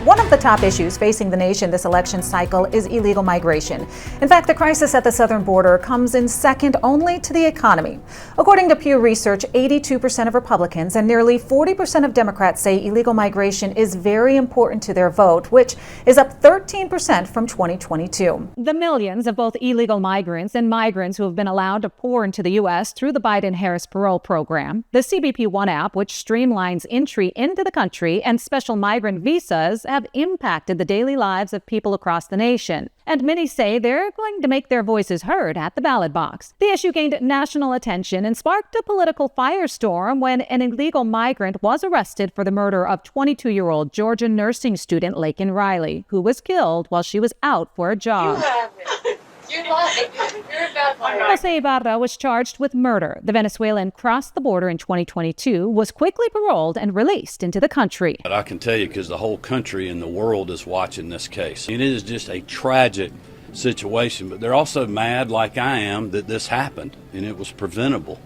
One of the top issues facing the nation this election cycle is illegal migration. In fact, the crisis at the southern border comes in second only to the economy. According to Pew Research, 82% of Republicans and nearly 40% of Democrats say illegal migration is very important to their vote, which is up 13% from 2022. The millions of both illegal migrants and migrants who have been allowed to pour into the U.S. through the Biden Harris Parole Program, the CBP One App, which streamlines entry into the country, and special migrant visas have impacted the daily lives of people across the nation. And many say they're going to make their voices heard at the ballot box. The issue gained national attention and sparked a political firestorm when an illegal migrant was arrested for the murder of 22-year-old Georgia nursing student Laken Riley, who was killed while she was out for a jog. You haven't. You're lying. You're a bad liar. Jose Ibarra was charged with murder. The Venezuelan crossed the border in 2022, was quickly paroled and released into the country. But I can tell you, because the whole country and the world is watching this case. It is just a tragic situation, but they're also mad, like I am, that this happened and it was preventable,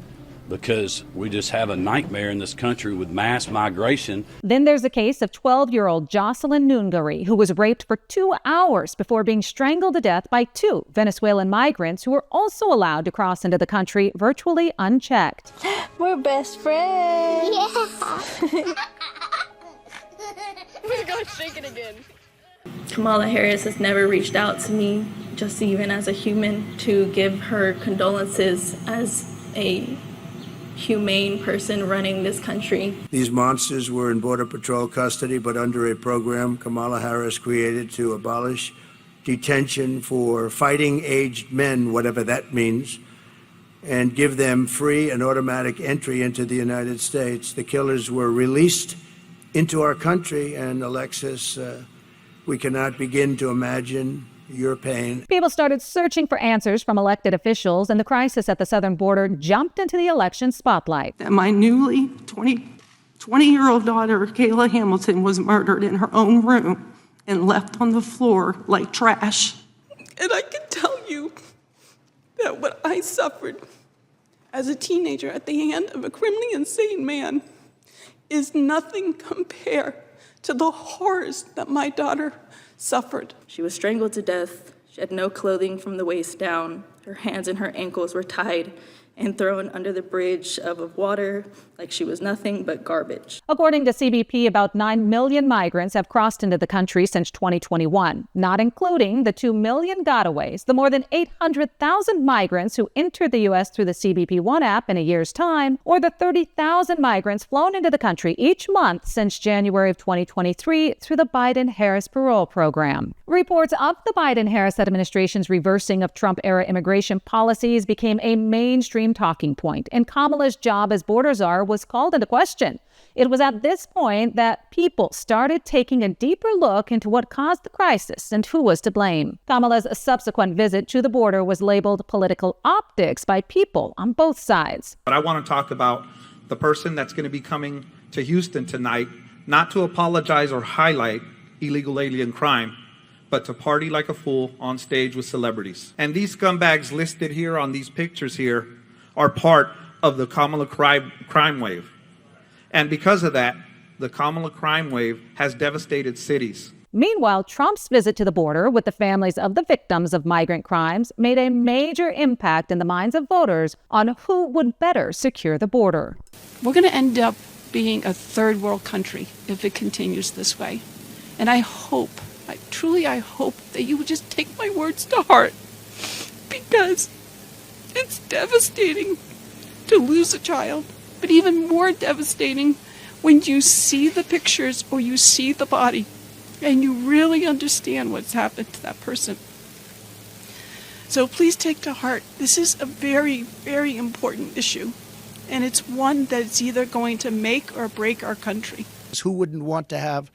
because we just have a nightmare in this country with mass migration. Then there's the case of 12-year-old Jocelyn Nungari, who was raped for 2 hours before being strangled to death by 2 Venezuelan migrants who were also allowed to cross into the country virtually unchecked. We're best friends. Yeah. We're going to shake it again. Kamala Harris has never reached out to me, just even as a human, to give her condolences as a humane person running this country. These monsters were in Border Patrol custody, but under a program Kamala Harris created to abolish detention for fighting-aged men, whatever that means, and give them free and automatic entry into the United States. The killers were released into our country, and Alexis, we cannot begin to imagine your pain. People started searching for answers from elected officials, and the crisis at the southern border jumped into the election spotlight. My newly 20-year-old daughter, Kayla Hamilton, was murdered in her own room and left on the floor like trash. And I can tell you that what I suffered as a teenager at the hand of a criminally insane man is nothing compared to the horrors that my daughter suffered. She was strangled to death. She had no clothing from the waist down. Her hands and her ankles were tied and thrown under the bridge of water like she was nothing but garbage. According to CBP, about 9 million migrants have crossed into the country since 2021, not including the 2 million gotaways, the more than 800,000 migrants who entered the U.S. through the CBP One App in a year's time, or the 30,000 migrants flown into the country each month since January of 2023 through the Biden Harris Parole Program. Reports of the Biden Harris administration's reversing of Trump-era immigration policies became a mainstream talking point, and Kamala's job as border czar was called into question. It was at this point that people started taking a deeper look into what caused the crisis and who was to blame. Kamala's subsequent visit to the border was labeled political optics by people on both sides. But I want to talk about the person that's going to be coming to Houston tonight, not to apologize or highlight illegal alien crime, but to party like a fool on stage with celebrities. And these scumbags listed here on these pictures here are part of the Kamala crime wave. And because of that, the Kamala crime wave has devastated cities. Meanwhile, Trump's visit to the border with the families of the victims of migrant crimes made a major impact in the minds of voters on who would better secure the border. We're going to end up being a third world country if it continues this way. And I hope, I truly hope that you would just take my words to heart, because it's devastating to lose a child, but even more devastating when you see the pictures or you see the body and you really understand what's happened to that person. So please take to heart, this is a very, very important issue, and it's one that's either going to make or break our country. Who wouldn't want to have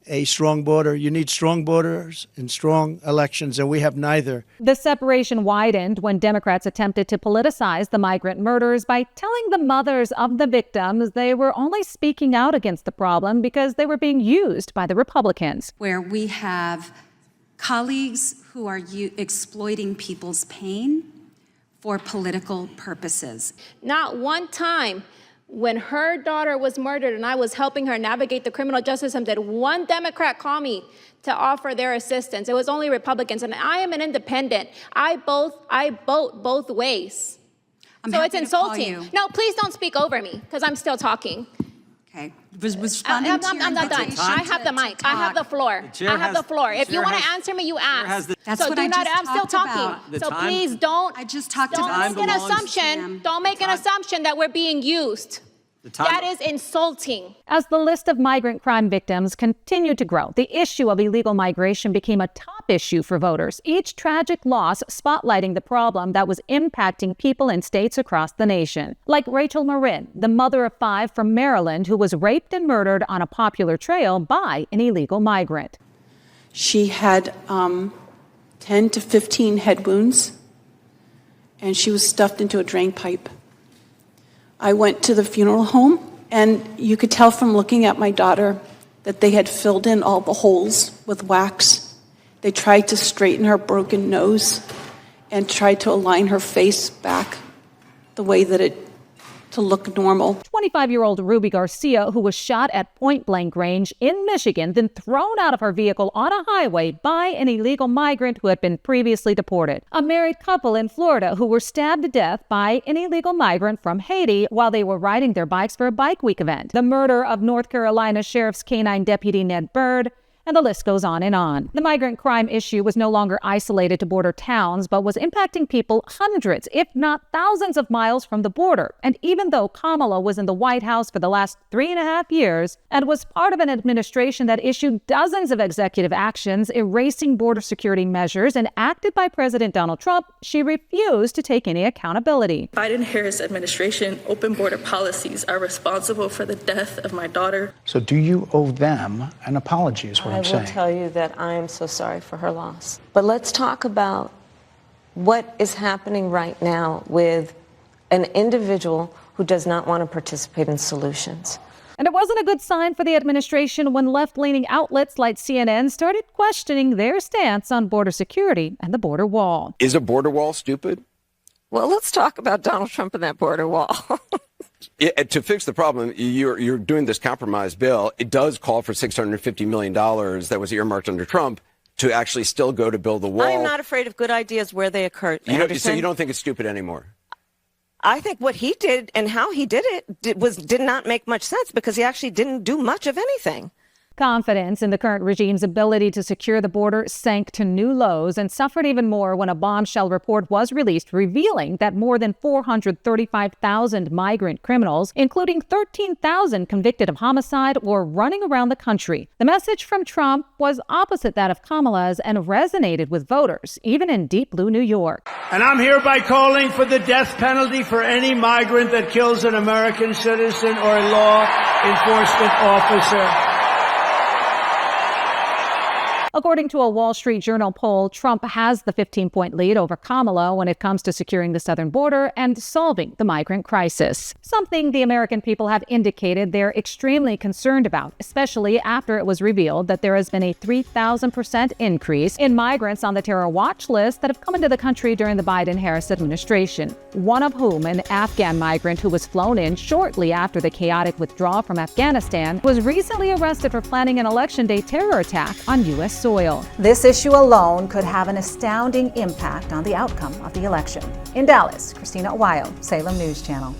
a strong border? You need strong borders and strong elections, and we have neither. The separation widened when Democrats attempted to politicize the migrant murders by telling the mothers of the victims they were only speaking out against the problem because they were being used by the Republicans. Where we have colleagues who are exploiting people's pain for political purposes. Not one time When her daughter was murdered and I was helping her navigate the criminal justice system, did one Democrat call me to offer their assistance? It was only Republicans, and I am an independent. I vote both ways. So it's insulting. No, please don't speak over me, because I'm still talking. Okay. Responding to your I'm not done. I have the mic. I have the floor. I have the floor. If you want to answer me, you ask. That's what I just I'm still talked talking. about. So please don't. I just talked Don't about make an assumption. Don't make an assumption that we're being used. That is insulting. As the list of migrant crime victims continued to grow, the issue of illegal migration became a top issue for voters, each tragic loss spotlighting the problem that was impacting people in states across the nation. Like Rachel Marin, the mother of 5 from Maryland who was raped and murdered on a popular trail by an illegal migrant. She had 10 to 15 head wounds, and she was stuffed into a drain pipe. I went to the funeral home, and you could tell from looking at my daughter that they had filled in all the holes with wax. They tried to straighten her broken nose and tried to align her face back the way that to look normal. 25-year-old Ruby Garcia, who was shot at point-blank range in Michigan, then thrown out of her vehicle on a highway by an illegal migrant who had been previously deported. A married couple in Florida who were stabbed to death by an illegal migrant from Haiti while they were riding their bikes for a bike week event. The murder of North Carolina Sheriff's Canine Deputy Ned Byrd, and the list goes on and on. The migrant crime issue was no longer isolated to border towns, but was impacting people hundreds, if not thousands of miles from the border. And even though Kamala was in the White House for the last 3.5 years and was part of an administration that issued dozens of executive actions erasing border security measures and acted by President Donald Trump, she refused to take any accountability. Biden Harris administration open border policies are responsible for the death of my daughter. So do you owe them an apology is what I will tell you that I am so sorry for her loss. But let's talk about what is happening right now with an individual who does not want to participate in solutions. And it wasn't a good sign for the administration when left-leaning outlets like CNN started questioning their stance on border security and the border wall. Is a border wall stupid? Well, let's talk about Donald Trump and that border wall. To fix the problem, you're doing this compromise bill. It does call for $650 million that was earmarked under Trump to actually still go to build the wall. I am not afraid of good ideas where they occur. So you don't think it's stupid anymore? I think what he did and how he did it did not make much sense because he actually didn't do much of anything. Confidence in the current regime's ability to secure the border sank to new lows and suffered even more when a bombshell report was released revealing that more than 435,000 migrant criminals, including 13,000 convicted of homicide, were running around the country. The message from Trump was opposite that of Kamala's and resonated with voters, even in deep blue New York. And I'm hereby calling for the death penalty for any migrant that kills an American citizen or a law enforcement officer. According to a Wall Street Journal poll, Trump has the 15-point lead over Kamala when it comes to securing the southern border and solving the migrant crisis. Something the American people have indicated they're extremely concerned about, especially after it was revealed that there has been a 3,000% increase in migrants on the terror watch list that have come into the country during the Biden Harris administration. One of whom, an Afghan migrant who was flown in shortly after the chaotic withdrawal from Afghanistan, was recently arrested for planning an Election Day terror attack on U.S. soil. This issue alone could have an astounding impact on the outcome of the election. In Dallas, Christina, AGuayo, Salem News Channel.